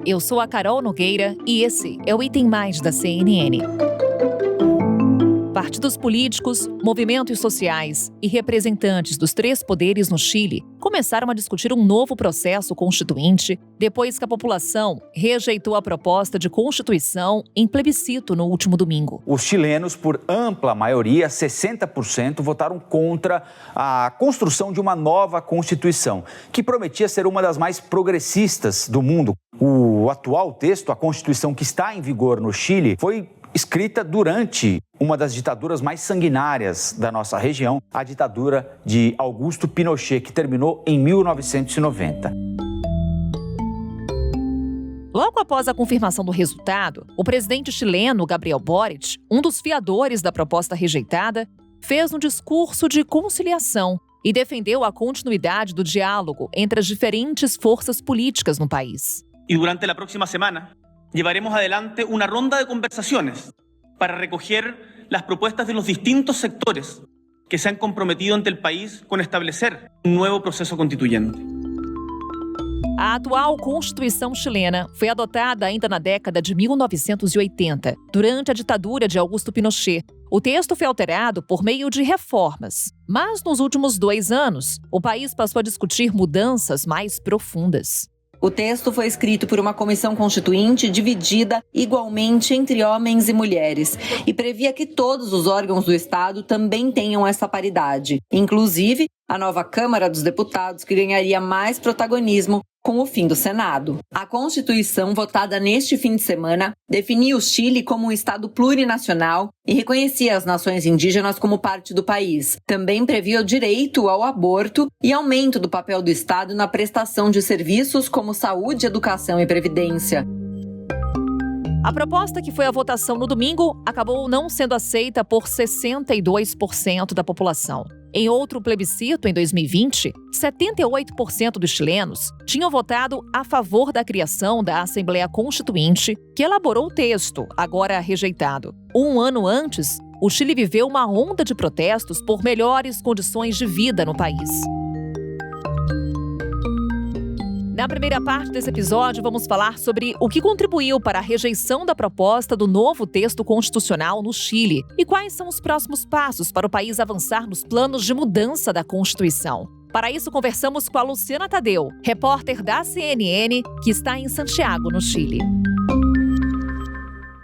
Eu sou a Carol Nogueira e esse é o Item Mais da CNN. Partidos políticos, movimentos sociais e representantes dos três poderes no Chile começaram a discutir um novo processo constituinte depois que a população rejeitou a proposta de constituição em plebiscito no último domingo. Os chilenos, por ampla maioria, 60%, votaram contra a construção de uma nova Constituição, que prometia ser uma das mais progressistas do mundo. O atual texto, a Constituição que está em vigor no Chile, foi escrita durante uma das ditaduras mais sanguinárias da nossa região, a ditadura de Augusto Pinochet, que terminou em 1990. Logo após a confirmação do resultado, o presidente chileno Gabriel Boric, um dos fiadores da proposta rejeitada, fez um discurso de conciliação e defendeu a continuidade do diálogo entre as diferentes forças políticas no país. E durante a próxima semana, llevaremos adelante una ronda de conversaciones para recoger las propuestas de los distintos sectores que se han comprometido ante el país con establecer un nuevo proceso constituyente. A atual Constituição chilena foi adotada ainda na década de 1980, durante a ditadura de Augusto Pinochet. O texto foi alterado por meio de reformas, mas nos últimos 2 anos, o país passou a discutir mudanças mais profundas. O texto foi escrito por uma comissão constituinte dividida igualmente entre homens e mulheres e previa que todos os órgãos do Estado também tenham essa paridade, inclusive a nova Câmara dos Deputados, que ganharia mais protagonismo com o fim do Senado. A Constituição, votada neste fim de semana, definia o Chile como um Estado plurinacional e reconhecia as nações indígenas como parte do país. Também previa o direito ao aborto e aumento do papel do Estado na prestação de serviços como saúde, educação e previdência. A proposta que foi à votação no domingo acabou não sendo aceita por 62% da população. Em outro plebiscito, em 2020, 78% dos chilenos tinham votado a favor da criação da Assembleia Constituinte, que elaborou o texto, agora rejeitado. 1 ano antes, o Chile viveu uma onda de protestos por melhores condições de vida no país. Na primeira parte desse episódio, vamos falar sobre o que contribuiu para a rejeição da proposta do novo texto constitucional no Chile e quais são os próximos passos para o país avançar nos planos de mudança da Constituição. Para isso, conversamos com a Luciana Tadeu, repórter da CNN, que está em Santiago, no Chile.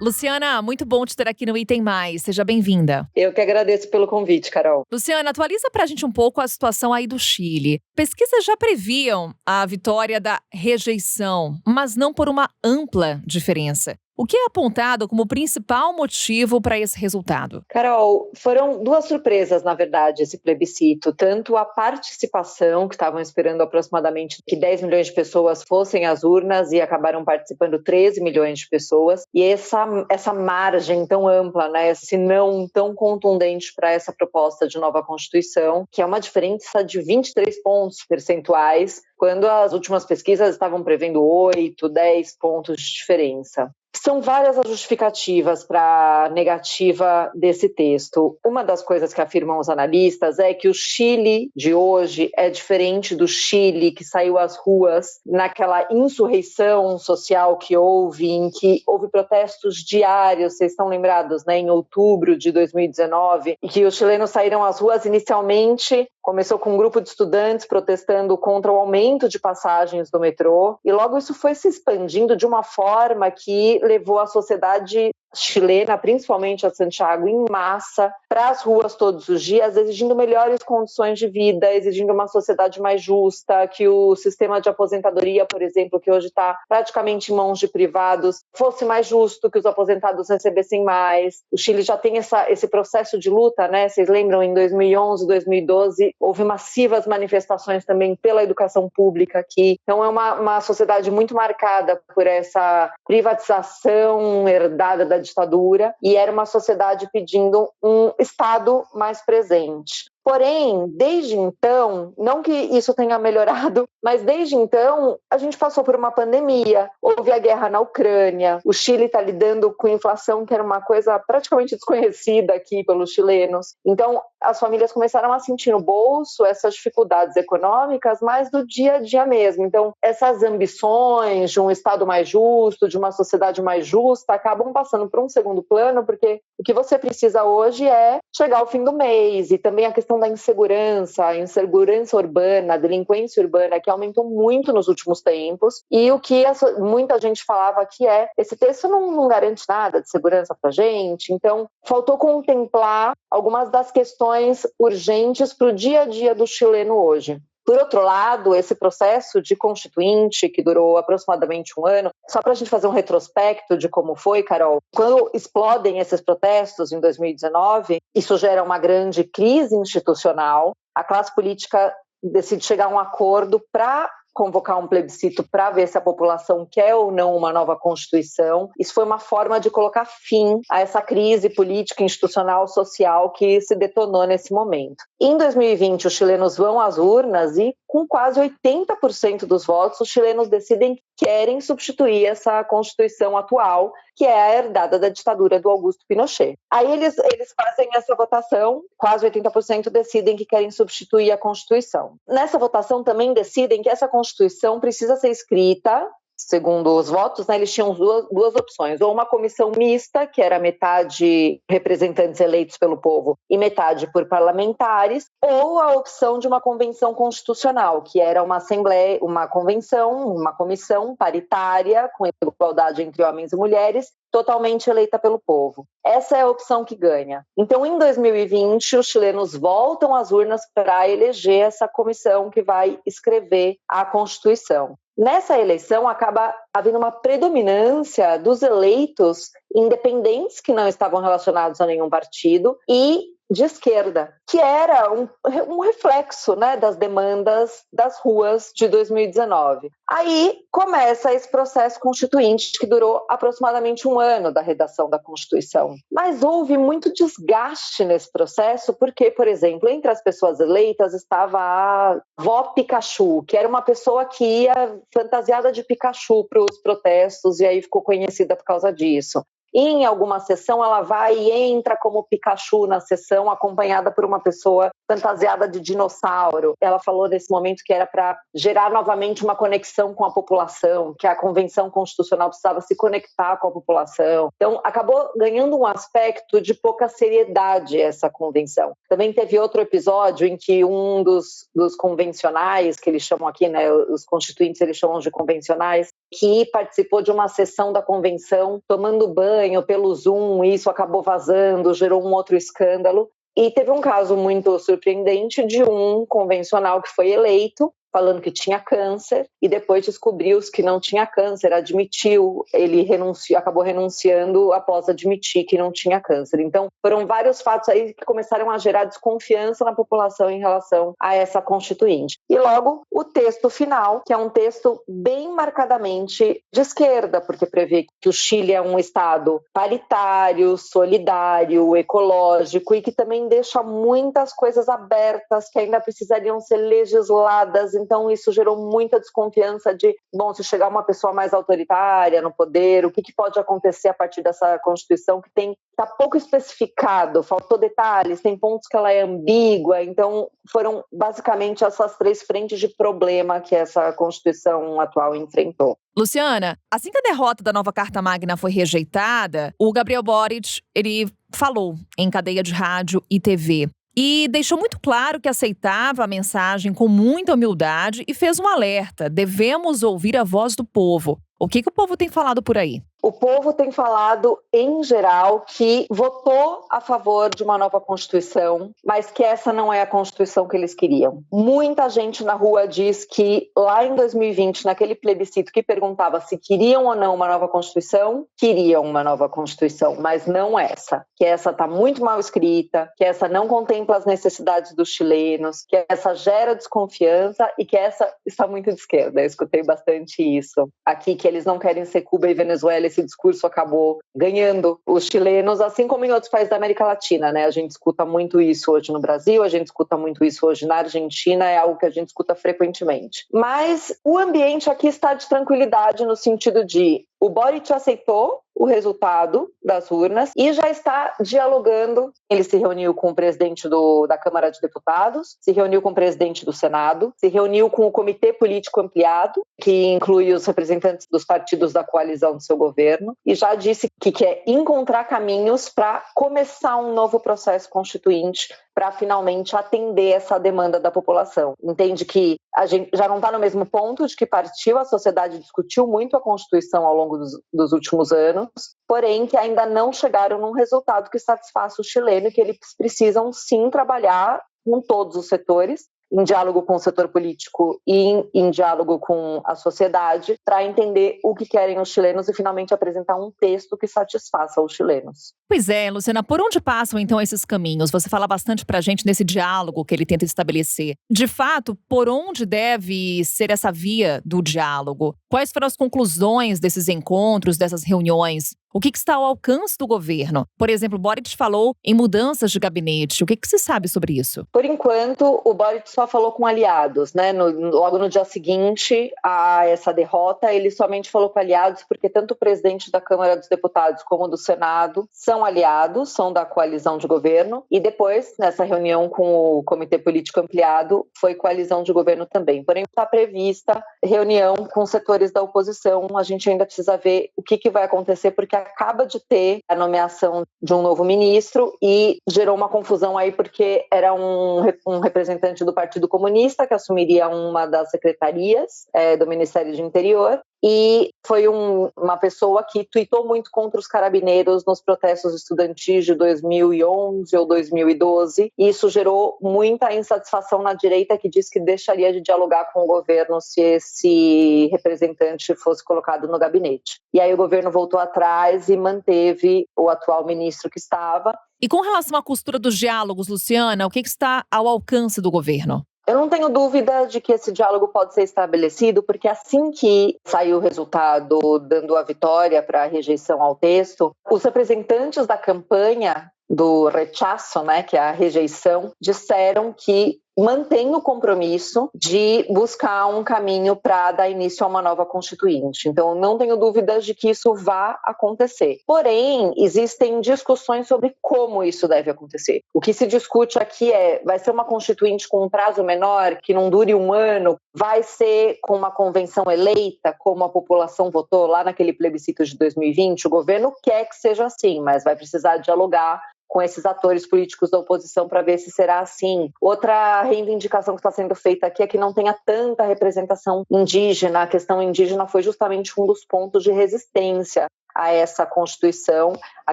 Luciana, muito bom te ter aqui no Item Mais. Seja bem-vinda. Eu que agradeço pelo convite, Carol. Luciana, atualiza pra gente um pouco a situação aí do Chile. Pesquisas já previam a vitória da rejeição, mas não por uma ampla diferença. O que é apontado como principal motivo para esse resultado? Carol, foram 2 surpresas, na verdade, esse plebiscito. Tanto a participação, que estavam esperando aproximadamente que 10 milhões de pessoas fossem às urnas e acabaram participando 13 milhões de pessoas. E essa margem tão ampla, né, esse não tão contundente para essa proposta de nova Constituição, que é uma diferença de 23 pontos percentuais, quando as últimas pesquisas estavam prevendo 8, 10 pontos de diferença. São várias as justificativas para a negativa desse texto. Uma das coisas que afirmam os analistas é que o Chile de hoje é diferente do Chile que saiu às ruas naquela insurreição social que houve, em que houve protestos diários, vocês estão lembrados, né, em outubro de 2019, e que os chilenos saíram às ruas inicialmente. Começou com um grupo de estudantes protestando contra o aumento de passagens do metrô, e logo isso foi se expandindo de uma forma que levou a sociedade chilena, principalmente a Santiago, em massa, para as ruas todos os dias, exigindo melhores condições de vida, exigindo uma sociedade mais justa, que o sistema de aposentadoria, por exemplo, que hoje está praticamente em mãos de privados, fosse mais justo, que os aposentados recebessem mais. O Chile já tem esse processo de luta, né? Vocês lembram, em 2011, 2012, houve massivas manifestações também pela educação pública aqui. Então é uma sociedade muito marcada por essa privatização herdada da ditadura, e era uma sociedade pedindo um Estado mais presente. Porém, desde então, não que isso tenha melhorado, mas desde então a gente passou por uma pandemia, houve a guerra na Ucrânia, o Chile está lidando com inflação que era uma coisa praticamente desconhecida aqui pelos chilenos. Então, as famílias começaram a sentir no bolso essas dificuldades econômicas, mais do dia a dia mesmo. Então, essas ambições de um Estado mais justo, de uma sociedade mais justa, acabam passando para um segundo plano, porque o que você precisa hoje é chegar ao fim do mês, e também a questão da insegurança, a insegurança urbana, a delinquência urbana, que aumentou muito nos últimos tempos, e o que muita gente falava que esse texto não garante nada de segurança para a gente, então faltou contemplar algumas das questões urgentes para o dia a dia do chileno hoje. Por outro lado, esse processo de constituinte, que durou aproximadamente um ano, só para a gente fazer um retrospecto de como foi, Carol, quando explodem esses protestos em 2019, isso gera uma grande crise institucional, a classe política decide chegar a um acordo para convocar um plebiscito para ver se a população quer ou não uma nova Constituição. Isso foi uma forma de colocar fim a essa crise política, institucional, social que se detonou nesse momento. Em 2020, os chilenos vão às urnas e, com quase 80% dos votos, os chilenos decidem que querem substituir essa Constituição atual, que é a herdada da ditadura do Augusto Pinochet. Aí eles fazem essa votação, quase 80% decidem que querem substituir a Constituição. Nessa votação também decidem que essa Constituição precisa ser escrita, segundo os votos, né, eles tinham duas opções, ou uma comissão mista, que era metade representantes eleitos pelo povo e metade por parlamentares, ou a opção de uma convenção constitucional, que era uma assembleia, uma convenção, uma comissão paritária, com igualdade entre homens e mulheres, totalmente eleita pelo povo. Essa é a opção que ganha. Então, em 2020, os chilenos voltam às urnas para eleger essa comissão que vai escrever a Constituição. Nessa eleição, acaba havendo uma predominância dos eleitos independentes que não estavam relacionados a nenhum partido e de esquerda, que era um reflexo, né, das demandas das ruas de 2019. Aí começa esse processo constituinte que durou aproximadamente um ano da redação da Constituição. Mas houve muito desgaste nesse processo porque, por exemplo, entre as pessoas eleitas estava a vó Pikachu, que era uma pessoa que ia fantasiada de Pikachu para os protestos e aí ficou conhecida por causa disso. Em alguma sessão, ela vai e entra como Pikachu na sessão, acompanhada por uma pessoa fantasiada de dinossauro. Ela falou nesse momento que era para gerar novamente uma conexão com a população, que a Convenção Constitucional precisava se conectar com a população. Então, acabou ganhando um aspecto de pouca seriedade essa convenção. Também teve outro episódio em que um dos convencionais, que eles chamam aqui, né, os constituintes eles chamam de convencionais, que participou de uma sessão da convenção tomando banho pelo Zoom, e isso acabou vazando, gerou um outro escândalo. E teve um caso muito surpreendente de um convencional que foi eleito, falando que tinha câncer, e depois descobriu que não tinha câncer, admitiu, ele acabou renunciando após admitir que não tinha câncer. Então, foram vários fatos aí que começaram a gerar desconfiança na população em relação a essa constituinte. E logo, o texto final, que é um texto bem marcadamente de esquerda, porque prevê que o Chile é um Estado paritário, solidário, ecológico, e que também deixa muitas coisas abertas que ainda precisariam ser legisladas. Então isso gerou muita desconfiança de, bom, se chegar uma pessoa mais autoritária no poder, o que pode acontecer a partir dessa Constituição que está pouco especificado, faltou detalhes, tem pontos que ela é ambígua. Então foram basicamente essas três frentes de problema que essa Constituição atual enfrentou. Luciana, assim que a derrota da nova Carta Magna foi rejeitada, o Gabriel Boric, ele falou em cadeia de rádio e TV. E deixou muito claro que aceitava a mensagem com muita humildade e fez um alerta: devemos ouvir a voz do povo. O que o povo tem falado por aí? O povo tem falado, em geral, que votou a favor de uma nova Constituição, mas que essa não é a Constituição que eles queriam. Muita gente na rua diz que lá em 2020, naquele plebiscito que perguntava se queriam ou não uma nova Constituição, queriam uma nova Constituição, mas não essa. Que essa está muito mal escrita, que essa não contempla as necessidades dos chilenos, que essa gera desconfiança e que essa está muito de esquerda. Eu escutei bastante isso aqui, que eles não querem ser Cuba e Venezuela, esse discurso acabou ganhando os chilenos, assim como em outros países da América Latina, né? A gente escuta muito isso hoje no Brasil, a gente escuta muito isso hoje na Argentina, é algo que a gente escuta frequentemente. Mas o ambiente aqui está de tranquilidade no sentido de o Boric aceitou o resultado das urnas e já está dialogando. Ele se reuniu com o presidente da Câmara de Deputados, se reuniu com o presidente do Senado, se reuniu com o Comitê Político Ampliado, que inclui os representantes dos partidos da coalizão do seu governo, e já disse que quer encontrar caminhos para começar um novo processo constituinte para finalmente atender essa demanda da população. Entende que a gente já não está no mesmo ponto de que partiu, a sociedade discutiu muito a Constituição ao longo dos últimos anos, porém que ainda não chegaram num resultado que satisfaça o chileno e que eles precisam sim trabalhar com todos os setores, em diálogo com o setor político e em diálogo com a sociedade, para entender o que querem os chilenos e finalmente apresentar um texto que satisfaça os chilenos. Pois é, Luciana, por onde passam então esses caminhos? Você fala bastante pra gente nesse diálogo que ele tenta estabelecer. De fato, por onde deve ser essa via do diálogo? Quais foram as conclusões desses encontros, dessas reuniões? O que está ao alcance do governo? Por exemplo, o Boric falou em mudanças de gabinete. O que se sabe sobre isso? Por enquanto, o Boric só falou com aliados, né? Logo no dia seguinte a essa derrota, ele somente falou com aliados, porque tanto o presidente da Câmara dos Deputados como do Senado são aliados, são da coalizão de governo. E depois, nessa reunião com o Comitê Político Ampliado, foi coalizão de governo também. Porém, está prevista reunião com setores da oposição. A gente ainda precisa ver o que vai acontecer, porque acaba de ter a nomeação de um novo ministro e gerou uma confusão aí porque era um representante do Partido Comunista que assumiria uma das secretarias do Ministério do Interior e foi uma pessoa que tuitou muito contra os carabineiros nos protestos estudantis de 2011 ou 2012 e isso gerou muita insatisfação na direita que diz que deixaria de dialogar com o governo se esse representante fosse colocado no gabinete. E aí o governo voltou atrás e manteve o atual ministro que estava. E com relação à costura dos diálogos, Luciana, o que está ao alcance do governo? Eu não tenho dúvida de que esse diálogo pode ser estabelecido, porque assim que saiu o resultado dando a vitória para a rejeição ao texto, os representantes da campanha do rechaço, né, que é a rejeição, disseram que mantém o compromisso de buscar um caminho para dar início a uma nova constituinte. Então, não tenho dúvidas de que isso vá acontecer. Porém, existem discussões sobre como isso deve acontecer. O que se discute aqui vai ser uma constituinte com um prazo menor, que não dure um ano, vai ser com uma convenção eleita, como a população votou lá naquele plebiscito de 2020. O governo quer que seja assim, mas vai precisar dialogar com esses atores políticos da oposição para ver se será assim. Outra reivindicação que está sendo feita aqui é que não tenha tanta representação indígena. A questão indígena foi justamente um dos pontos de resistência a essa Constituição. A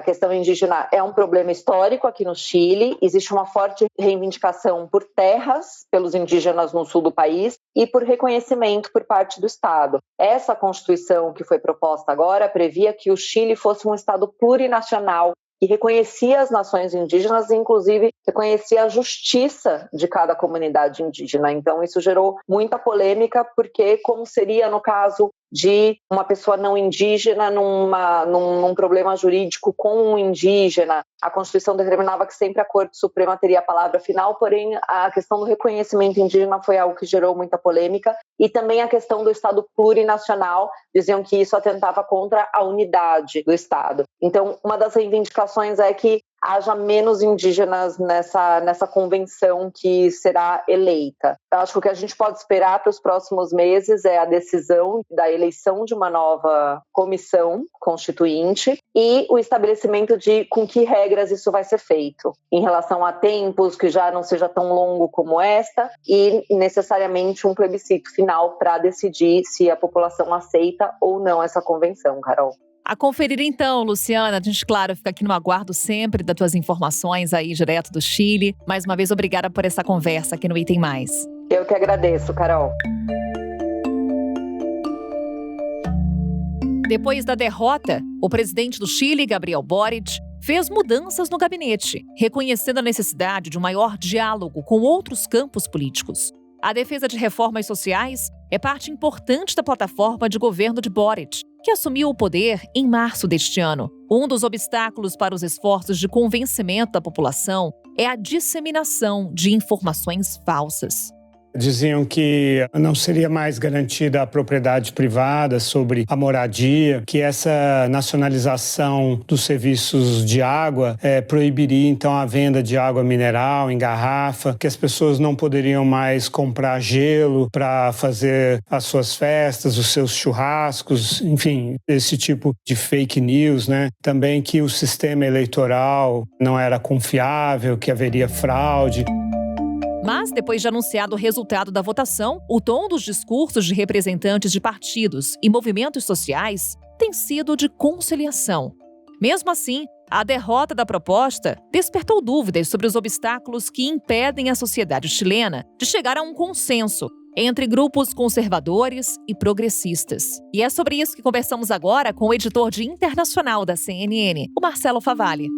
questão indígena é um problema histórico aqui no Chile, existe uma forte reivindicação por terras pelos indígenas no sul do país e por reconhecimento por parte do Estado. Essa Constituição que foi proposta agora previa que o Chile fosse um Estado plurinacional que reconhecia as nações indígenas e, inclusive, reconhecia a justiça de cada comunidade indígena. Então, isso gerou muita polêmica, porque como seria no caso de uma pessoa não indígena num problema jurídico com um indígena. A Constituição determinava que sempre a Corte Suprema teria a palavra final, porém a questão do reconhecimento indígena foi algo que gerou muita polêmica e também a questão do Estado plurinacional, diziam que isso atentava contra a unidade do Estado. Então, uma das reivindicações é que haja menos indígenas nessa convenção que será eleita. Eu acho que o que a gente pode esperar para os próximos meses é a decisão da eleição de uma nova comissão constituinte e o estabelecimento de com que regras isso vai ser feito, em relação a tempos, que já não seja tão longo como esta, e necessariamente um plebiscito final para decidir se a população aceita ou não essa convenção, Carol. A conferir então, Luciana, a gente, claro, fica aqui no aguardo sempre das tuas informações aí direto do Chile. Mais uma vez, obrigada por essa conversa aqui no Item Mais. Eu que agradeço, Carol. Depois da derrota, o presidente do Chile, Gabriel Boric, fez mudanças no gabinete, reconhecendo a necessidade de um maior diálogo com outros campos políticos. A defesa de reformas sociais é parte importante da plataforma de governo de Boric, que assumiu o poder em março deste ano. Um dos obstáculos para os esforços de convencimento da população é a disseminação de informações falsas. Diziam que não seria mais garantida a propriedade privada sobre a moradia, que essa nacionalização dos serviços de água proibiria então a venda de água mineral em garrafa, que as pessoas não poderiam mais comprar gelo para fazer as suas festas, os seus churrascos, enfim, esse tipo de fake news, né? Também que o sistema eleitoral não era confiável, que haveria fraude. Mas, depois de anunciado o resultado da votação, o tom dos discursos de representantes de partidos e movimentos sociais tem sido de conciliação. Mesmo assim, a derrota da proposta despertou dúvidas sobre os obstáculos que impedem a sociedade chilena de chegar a um consenso entre grupos conservadores e progressistas. E é sobre isso que conversamos agora com o editor de internacional da CNN, o Marcelo Favalli.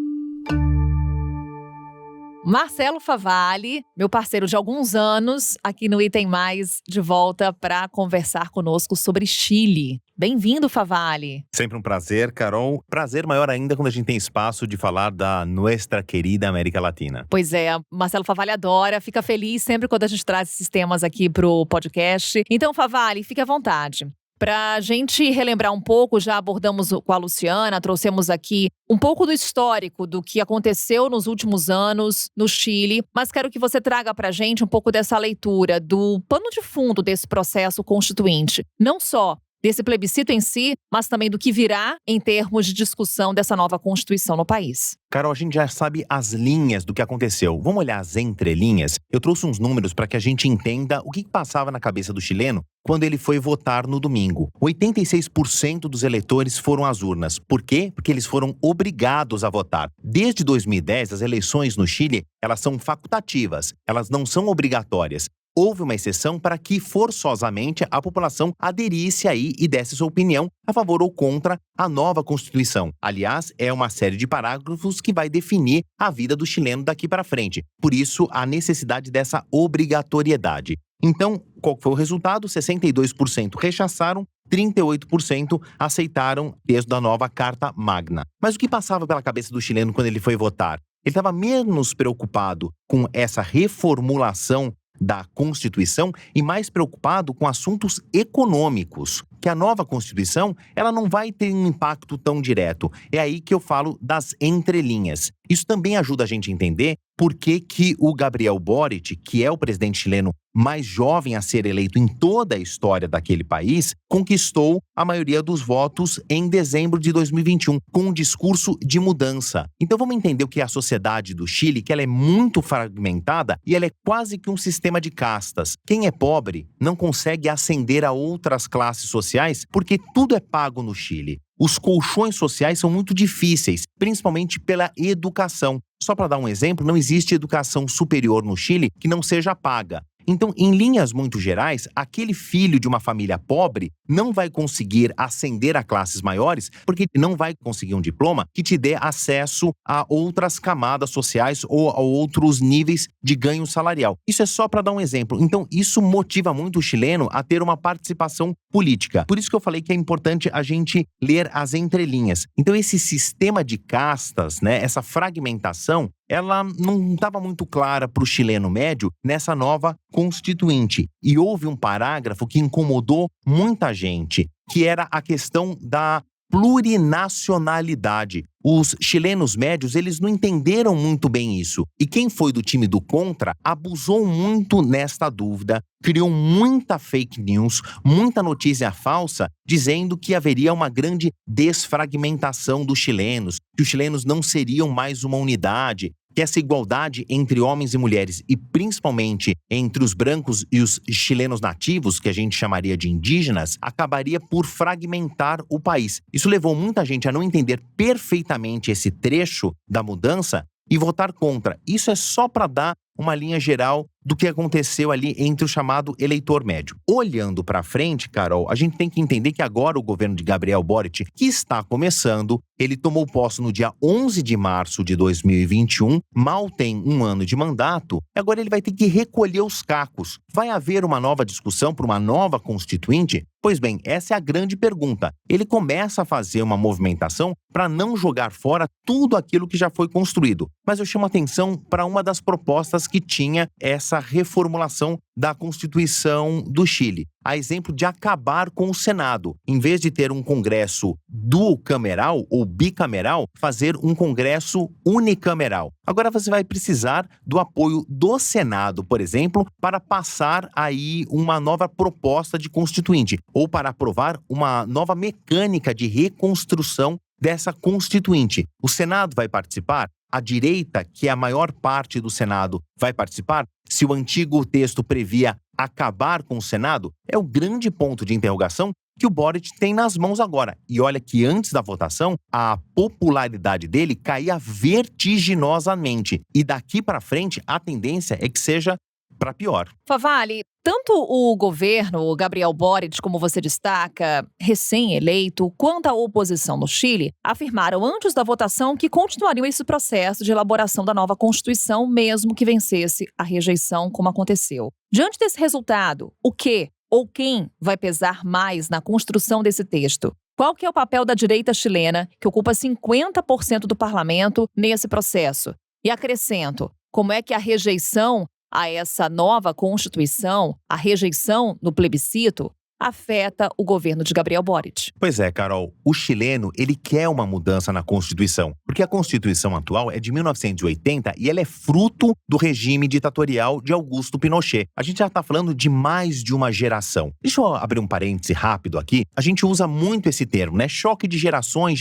Marcelo Favalli, meu parceiro de alguns anos, aqui no Item Mais, de volta para conversar conosco sobre Chile. Bem-vindo, Favalli. Sempre um prazer, Carol. Prazer maior ainda quando a gente tem espaço de falar da nossa querida América Latina. Pois é, Marcelo Favalli adora, fica feliz sempre quando a gente traz esses temas aqui pro podcast. Então, Favalli, fique à vontade. Para a gente relembrar um pouco, já abordamos com a Luciana, trouxemos aqui um pouco do histórico do que aconteceu nos últimos anos no Chile, mas quero que você traga para a gente um pouco dessa leitura do pano de fundo desse processo constituinte. Não só desse plebiscito em si, mas também do que virá em termos de discussão dessa nova Constituição no país. Carol, a gente já sabe as linhas do que aconteceu. Vamos olhar as entrelinhas? Eu trouxe uns números para que a gente entenda o que passava na cabeça do chileno quando ele foi votar no domingo. 86% dos eleitores foram às urnas. Por quê? Porque eles foram obrigados a votar. Desde 2010, as eleições no Chile, elas são facultativas, elas não são obrigatórias. Houve uma exceção para que, forçosamente, a população aderisse aí e desse sua opinião a favor ou contra a nova Constituição. Aliás, é uma série de parágrafos que vai definir a vida do chileno daqui para frente. Por isso, a necessidade dessa obrigatoriedade. Então, qual foi o resultado? 62% rechaçaram, 38% aceitaram desde a nova Carta Magna. Mas o que passava pela cabeça do chileno quando ele foi votar? Ele estava menos preocupado com essa reformulação da Constituição e mais preocupado com assuntos econômicos, que a nova Constituição ela não vai ter um impacto tão direto. É aí que eu falo das entrelinhas. Isso também ajuda a gente a entender por que o Gabriel Boric, que é o presidente chileno mais jovem a ser eleito em toda a história daquele país, conquistou a maioria dos votos em dezembro de 2021, com um discurso de mudança. Então vamos entender o que é a sociedade do Chile, que ela é muito fragmentada e ela é quase que um sistema de castas. Quem é pobre não consegue ascender a outras classes sociais porque tudo é pago no Chile. Os colchões sociais são muito difíceis, principalmente pela educação. Só para dar um exemplo, não existe educação superior no Chile que não seja paga. Então, em linhas muito gerais, aquele filho de uma família pobre não vai conseguir ascender a classes maiores porque não vai conseguir um diploma que te dê acesso a outras camadas sociais ou a outros níveis de ganho salarial. Isso é só para dar um exemplo. Então, isso motiva muito o chileno a ter uma participação política. Por isso que eu falei que é importante a gente ler as entrelinhas. Então, esse sistema de castas, né, essa fragmentação, ela não estava muito clara para o chileno médio nessa nova Constituinte. E houve um parágrafo que incomodou muita gente, que era a questão da plurinacionalidade. Os chilenos médios, eles não entenderam muito bem isso. E quem foi do time do contra abusou muito nesta dúvida, criou muita fake news, muita notícia falsa, dizendo que haveria uma grande desfragmentação dos chilenos, que os chilenos não seriam mais uma unidade, que essa igualdade entre homens e mulheres, e principalmente entre os brancos e os chilenos nativos, que a gente chamaria de indígenas, acabaria por fragmentar o país. Isso levou muita gente a não entender perfeitamente esse trecho da mudança e votar contra. Isso é só para dar uma linha geral do que aconteceu ali entre o chamado eleitor médio. Olhando para frente, Carol, a gente tem que entender que agora o governo de Gabriel Boric, que está começando, ele tomou posse no dia 11 de março de 2021, mal tem um ano de mandato, e agora ele vai ter que recolher os cacos. Vai haver uma nova discussão por uma nova constituinte? Pois bem, essa é a grande pergunta. Ele começa a fazer uma movimentação para não jogar fora tudo aquilo que já foi construído. Mas eu chamo atenção para uma das propostas que tinha essa reformulação da Constituição do Chile. A exemplo de acabar com o Senado. Em vez de ter um Congresso duocameral ou bicameral, fazer um Congresso unicameral. Agora você vai precisar do apoio do Senado, por exemplo, para passar aí uma nova proposta de constituinte ou para aprovar uma nova mecânica de reconstrução dessa constituinte. O Senado vai participar? A direita, que é a maior parte do Senado, vai participar? Se o antigo texto previa acabar com o Senado, é o grande ponto de interrogação que o Boric tem nas mãos agora. E olha que antes da votação, a popularidade dele caía vertiginosamente. E daqui para frente, a tendência é que seja para pior. Favale, tanto o governo, o Gabriel Boric, como você destaca, recém-eleito, quanto a oposição no Chile, afirmaram antes da votação que continuariam esse processo de elaboração da nova Constituição, mesmo que vencesse a rejeição, como aconteceu. Diante desse resultado, o que ou quem vai pesar mais na construção desse texto? Qual que é o papel da direita chilena, que ocupa 50% do parlamento nesse processo? E acrescento, como é que a rejeição a essa nova Constituição, a rejeição no plebiscito, afeta o governo de Gabriel Boric? Pois é, Carol, o chileno, ele quer uma mudança na Constituição, porque a Constituição atual é de 1980 e ela é fruto do regime ditatorial de Augusto Pinochet. A gente já está falando de mais de uma geração. Deixa eu abrir um parêntese rápido aqui. A gente usa muito esse termo, né? Choque de gerações,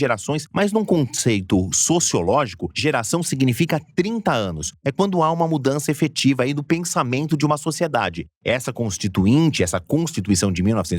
mas num conceito sociológico, geração significa 30 anos. É quando há uma mudança efetiva aí do pensamento de uma sociedade. Essa Constituinte, essa Constituição de 1980,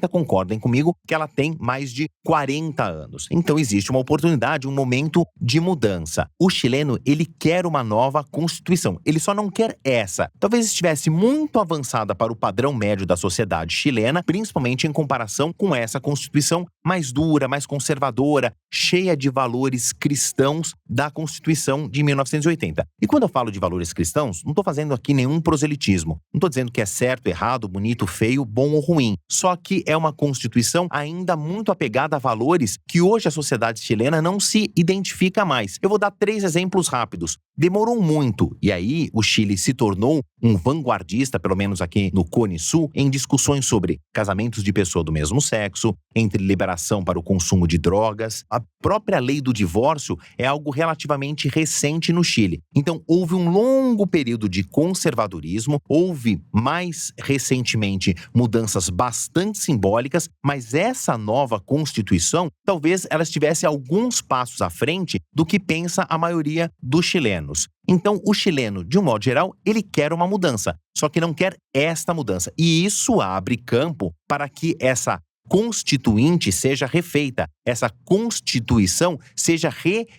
concordem comigo que ela tem mais de 40 anos. Então existe uma oportunidade, um momento de mudança. O chileno, ele quer uma nova Constituição. Ele só não quer essa. Talvez estivesse muito avançada para o padrão médio da sociedade chilena, principalmente em comparação com essa Constituição mais dura, mais conservadora, cheia de valores cristãos da Constituição de 1980. E quando eu falo de valores cristãos, não estou fazendo aqui nenhum proselitismo. Não estou dizendo que é certo, errado, bonito, feio, bom ou ruim. Só que é uma Constituição ainda muito apegada a valores que hoje a sociedade chilena não se identifica mais. Eu vou dar 3 exemplos rápidos. Demorou muito, e aí o Chile se tornou um vanguardista, pelo menos aqui no Cone Sul, em discussões sobre casamentos de pessoa do mesmo sexo, entre liberação para o consumo de drogas. A própria lei do divórcio é algo relativamente recente no Chile. Então, houve um longo período de conservadorismo, houve mais recentemente mudanças bastante simbólicas, mas essa nova Constituição, talvez ela estivesse alguns passos à frente do que pensa a maioria dos chilenos. Então, o chileno, de um modo geral, ele quer uma mudança, só que não quer esta mudança. E isso abre campo para que essa Constituinte seja refeita, essa Constituição seja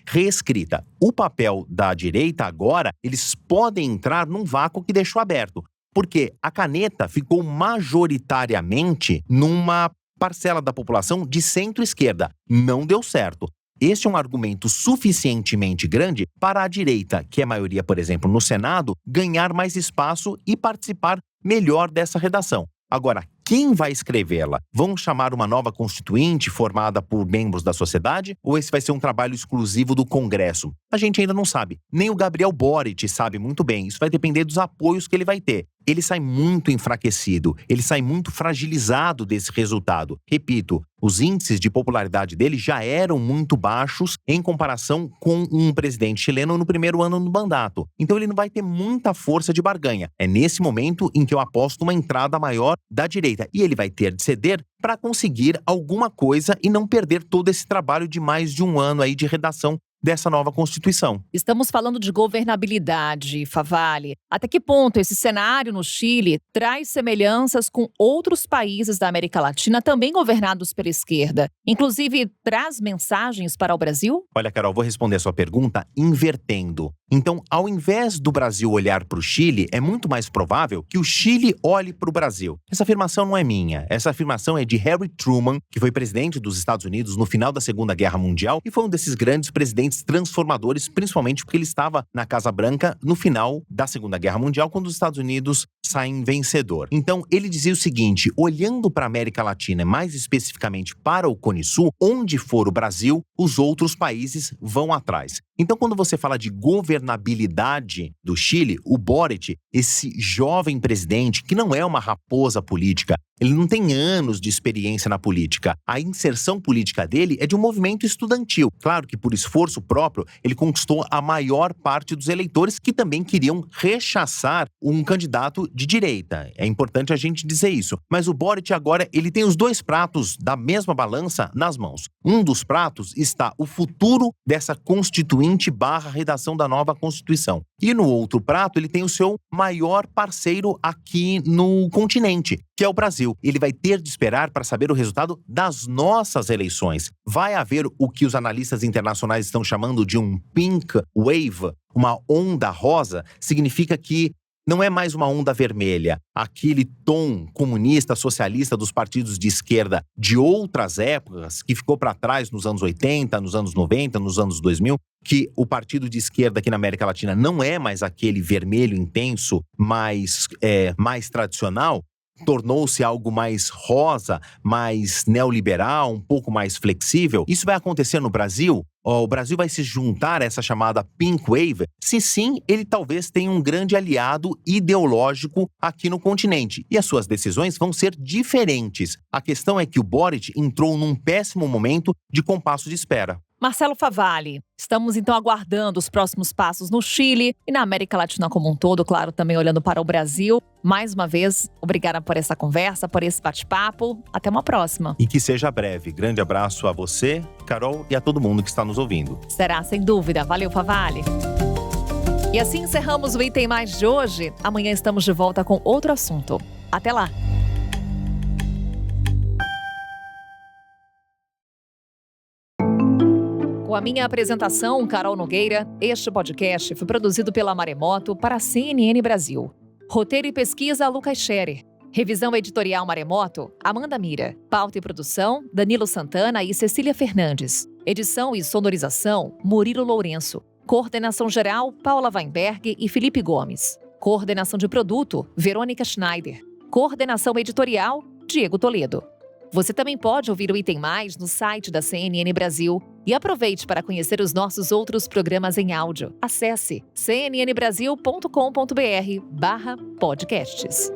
reescrita. O papel da direita agora, eles podem entrar num vácuo que deixou aberto, porque a caneta ficou majoritariamente numa parcela da população de centro-esquerda. Não deu certo. Este é um argumento suficientemente grande para a direita, que é maioria, por exemplo, no Senado, ganhar mais espaço e participar melhor dessa redação. Agora, quem vai escrevê-la? Vão chamar uma nova constituinte formada por membros da sociedade? Ou esse vai ser um trabalho exclusivo do Congresso? A gente ainda não sabe. Nem o Gabriel Boric sabe muito bem. Isso vai depender dos apoios que ele vai ter. Ele sai muito enfraquecido, ele sai muito fragilizado desse resultado. Repito, os índices de popularidade dele já eram muito baixos em comparação com um presidente chileno no primeiro ano do mandato. Então ele não vai ter muita força de barganha. É nesse momento em que eu aposto uma entrada maior da direita. E ele vai ter de ceder para conseguir alguma coisa e não perder todo esse trabalho de mais de um ano aí de redação dessa nova Constituição. Estamos falando de governabilidade, Favalli. Até que ponto esse cenário no Chile traz semelhanças com outros países da América Latina também governados pela esquerda? Inclusive, traz mensagens para o Brasil? Olha, Carol, vou responder a sua pergunta invertendo. Então, ao invés do Brasil olhar para o Chile, é muito mais provável que o Chile olhe para o Brasil. Essa afirmação não é minha. Essa afirmação é de Harry Truman, que foi presidente dos Estados Unidos no final da Segunda Guerra Mundial e foi um desses grandes presidentes transformadores, principalmente porque ele estava na Casa Branca no final da Segunda Guerra Mundial, quando os Estados Unidos saem vencedor. Então, ele dizia o seguinte: olhando para a América Latina, mais especificamente para o Cone Sul, onde for o Brasil, os outros países vão atrás. Então, quando você fala de governabilidade do Chile, o Boric, esse jovem presidente, que não é uma raposa política, ele não tem anos de experiência na política. A inserção política dele é de um movimento estudantil. Claro que por esforço próprio, ele conquistou a maior parte dos eleitores que também queriam rechaçar um candidato de direita. É importante a gente dizer isso. Mas o Boric agora, ele tem os dois pratos da mesma balança nas mãos. Um dos pratos está o futuro dessa constituinte / redação da nova Constituição. E no outro prato, ele tem o seu maior parceiro aqui no continente, que é o Brasil. Ele vai ter de esperar para saber o resultado das nossas eleições. Vai haver o que os analistas internacionais estão chamando de um pink wave, uma onda rosa. Significa que não é mais uma onda vermelha. Aquele tom comunista, socialista dos partidos de esquerda de outras épocas, que ficou para trás nos anos 80, nos anos 90, nos anos 2000, que o partido de esquerda aqui na América Latina não é mais aquele vermelho intenso, mais tradicional, tornou-se algo mais rosa, mais neoliberal, um pouco mais flexível. Isso vai acontecer no Brasil? O Brasil vai se juntar a essa chamada Pink Wave? Se sim, ele talvez tenha um grande aliado ideológico aqui no continente. E as suas decisões vão ser diferentes. A questão é que o Boric entrou num péssimo momento de compasso de espera. Marcelo Favalli, estamos então aguardando os próximos passos no Chile e na América Latina como um todo, claro, também olhando para o Brasil. Mais uma vez, obrigada por essa conversa, por esse bate-papo. Até uma próxima. E que seja breve. Grande abraço a você, Carol, e a todo mundo que está nos ouvindo. Será, sem dúvida. Valeu, Favalli. E assim encerramos o Item Mais de hoje. Amanhã estamos de volta com outro assunto. Até lá. Com a minha apresentação, Carol Nogueira, este podcast foi produzido pela Maremoto para a CNN Brasil. Roteiro e pesquisa, Lucas Scherer. Revisão editorial Maremoto, Amanda Mira. Pauta e produção, Danilo Santana e Cecília Fernandes. Edição e sonorização, Murilo Lourenço. Coordenação geral, Paula Weinberg e Felipe Gomes. Coordenação de produto, Verônica Schneider. Coordenação editorial, Diego Toledo. Você também pode ouvir o Item Mais no site da CNN Brasil. E aproveite para conhecer os nossos outros programas em áudio. Acesse cnnbrasil.com.br/podcasts.